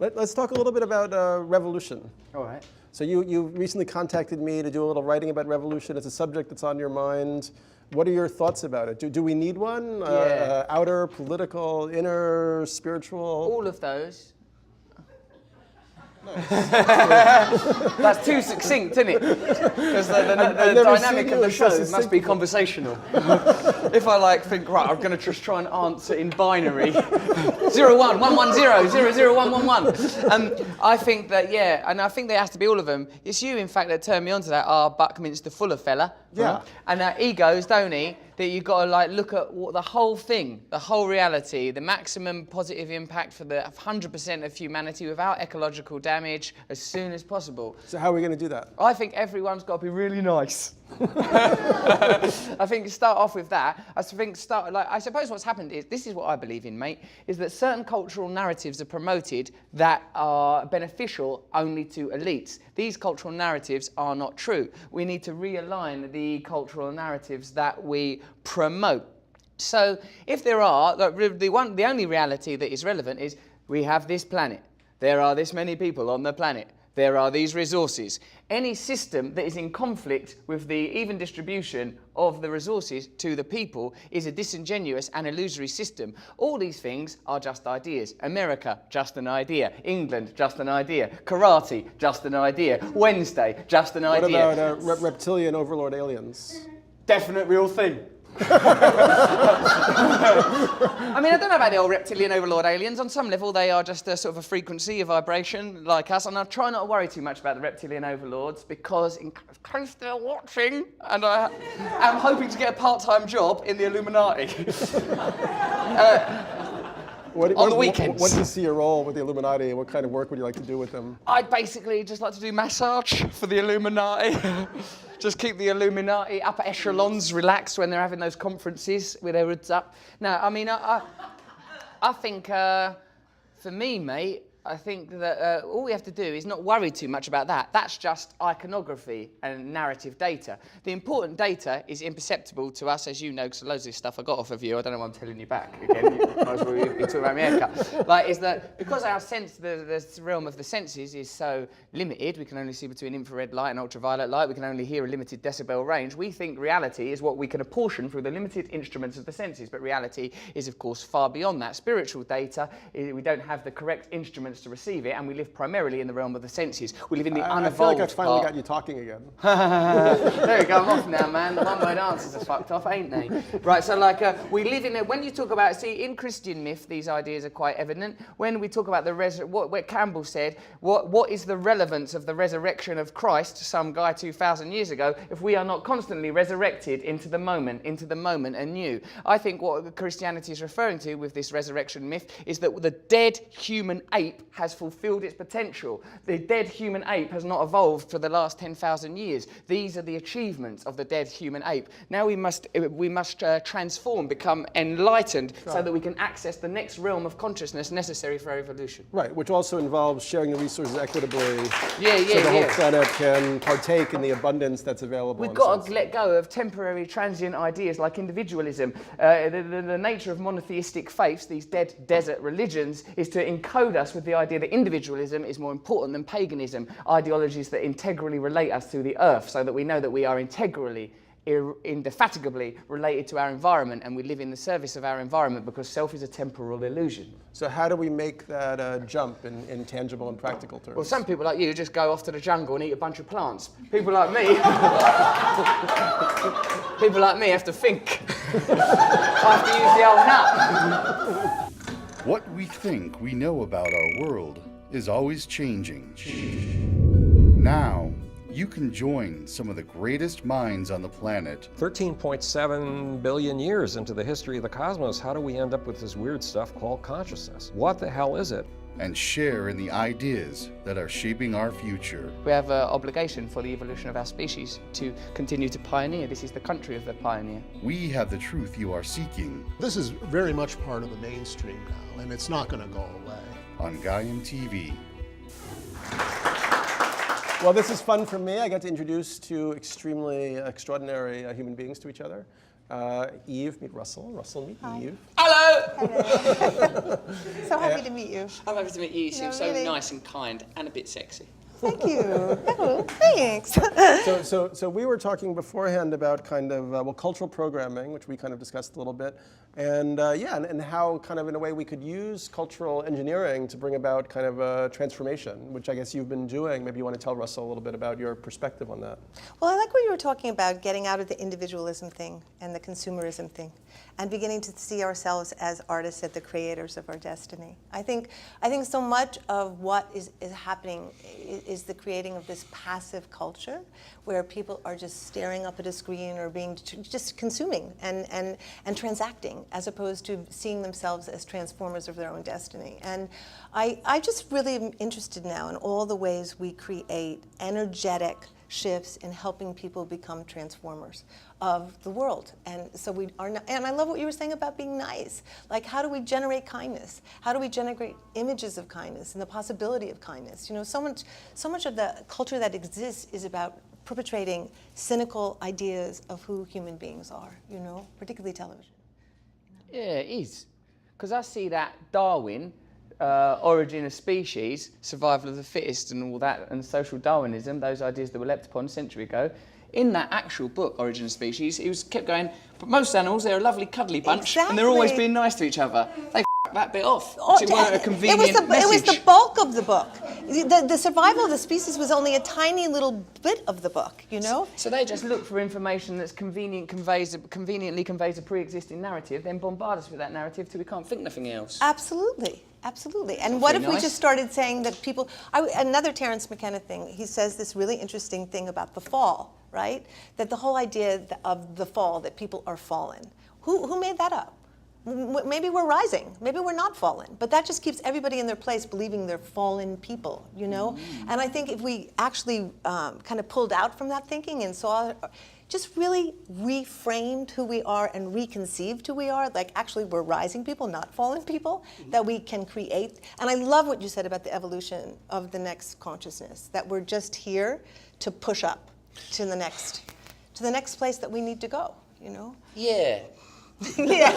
Let's talk a little bit about revolution. All right. So you recently contacted me to do a little writing about revolution. It's a subject that's on your mind. What are your thoughts about it? Do we need one? Yeah. Outer, political, inner, spiritual? All of those. That's too succinct, isn't it? Because the dynamic of the show must be conversational. If I think, right, I'm going to just try and answer in binary. 0, 1, 1, 1, 0, 0, 0, 1, 1, 1. I think that, yeah, and I think there has to be all of them. It's you, in fact, that turned me onto that, Buckminster Fuller fella. Yeah. And he goes, don't he, that you've got to look at the whole thing, the whole reality, the maximum positive impact for the 100% of humanity without ecological damage as soon as possible. So how are we going to do that? I think everyone's got to be really nice. I think start off with that. I suppose what's happened is, this is what I believe in, mate, is that certain cultural narratives are promoted that are beneficial only to elites. These cultural narratives are not true. We need to realign the cultural narratives that we promote. So if there are, the only reality that is relevant is we have this planet. There are this many people on the planet. There are these resources. Any system that is in conflict with the even distribution of the resources to the people is a disingenuous and illusory system. All these things are just ideas. America, just an idea. England, just an idea. Karate, just an idea. Wednesday, just an idea. What about reptilian overlord aliens? Definite real thing. I mean, I don't know about the old reptilian overlord aliens. On some level, they are just a sort of a frequency, a vibration like us. And I try not to worry too much about the reptilian overlords because in case they're watching, and I am hoping to get a part-time job in the Illuminati. On the weekends. What do you see your role with the Illuminati? What kind of work would you like to do with them? I'd basically just like to do massage for the Illuminati. Just keep the Illuminati upper echelons relaxed when they're having those conferences with their hoods up. No, I mean, I think for me, mate, I think that all we have to do is not worry too much about that. That's just iconography and narrative data. The important data is imperceptible to us, as you know, because loads of this stuff I got off of you. I don't know why I'm telling you back again. You might as well be talking about my haircut. Is that because our sense, the realm of the senses is so limited, we can only see between infrared light and ultraviolet light, we can only hear a limited decibel range, we think reality is what we can apportion through the limited instruments of the senses, but reality is, of course, far beyond that. Spiritual data, we don't have the correct instruments to receive it, and we live primarily in the realm of the senses. We live in the unevolved I feel like I finally got you talking again. There we go, I'm off now, man. The one-word answers are fucked off, ain't they? Right, so we live in when you talk about, see, in Christian myth, these ideas are quite evident. When we talk about what Campbell said, what is the relevance of the resurrection of Christ, some guy 2,000 years ago, if we are not constantly resurrected into the moment anew? I think what Christianity is referring to with this resurrection myth is that the dead human ape has fulfilled its potential. The dead human ape has not evolved for the last 10,000 years. These are the achievements of the dead human ape. Now we must transform, become enlightened, so that we can access the next realm of consciousness necessary for evolution. Right, which also involves sharing the resources equitably, so the whole yeah. planet can partake in the abundance that's available. We've got to let go of temporary, transient ideas like individualism. The nature of monotheistic faiths, these dead desert religions, is to encode us with the idea that individualism is more important than paganism, ideologies that integrally relate us to the earth so that we know that we are integrally, indefatigably related to our environment, and we live in the service of our environment because self is a temporal illusion. So how do we make that jump in tangible and practical terms? Well, some people like you just go off to the jungle and eat a bunch of plants. People like me, have to think. I have to use the old nut. What we think we know about our world is always changing. Now, you can join some of the greatest minds on the planet. 13.7 billion years into the history of the cosmos, how do we end up with this weird stuff called consciousness? What the hell is it? And share in the ideas that are shaping our future. We have an obligation for the evolution of our species to continue to pioneer. This is the country of the pioneer. We have the truth you are seeking. This is very much part of the mainstream now, and it's not going to go away. On Gaiam TV. Well, this is fun for me. I got to introduce two extremely extraordinary human beings to each other. Eve, meet Russell. Russell, meet Eve. Hello! So happy to meet you. I'm happy to meet you. You seem No, so really. nice and kind and a bit sexy. Thank you. Oh, thanks. So we were talking beforehand about kind of, cultural programming, which we kind of discussed a little bit, and and how kind of in a way we could use cultural engineering to bring about kind of a transformation, which I guess you've been doing. Maybe you want to tell Russell a little bit about your perspective on that. Well, I like what you were talking about, getting out of the individualism thing and the consumerism thing, and beginning to see ourselves as artists, as the creators of our destiny. I think so much of what is happening is the creating of this passive culture where people are just staring up at a screen or being just consuming and transacting, as opposed to seeing themselves as transformers of their own destiny. And I just really am interested now in all the ways we create energetic shifts in helping people become transformers of the world. And so we are not, and I love what you were saying about being nice. Like, how do we generate kindness? How do we generate images of kindness and the possibility of kindness? You know, so much of the culture that exists is about perpetrating cynical ideas of who human beings are, you know, particularly television. Yeah, it is. Because I see that Darwin, origin of species, survival of the fittest and all that, and social Darwinism, those ideas that were leapt upon a century ago, in that actual book, Origin of Species, he kept going, but most animals, they're a lovely cuddly bunch, and they're always being nice to each other. They f*** that bit off. It weren't a convenient It was message. the bulk of the book. The survival of the species was only a tiny little bit of the book, you know? So they just look for information that's conveniently conveys a pre-existing narrative, then bombard us with that narrative till we can't think nothing else. Absolutely. Absolutely. And what if we nice. just started saying that people, another Terence McKenna thing, he says this really interesting thing about the fall, right? That the whole idea of the fall, that people are fallen. Who made that up? Maybe we're rising, maybe we're not fallen, but that just keeps everybody in their place believing they're fallen people, you know? And I think if we actually kind of pulled out from that thinking and saw, just really reframed who we are and reconceived who we are, like actually we're rising people, not fallen people, that we can create. And I love what you said about the evolution of the next consciousness, that we're just here to push up to the next place that we need to go, you know? Yeah. Yeah.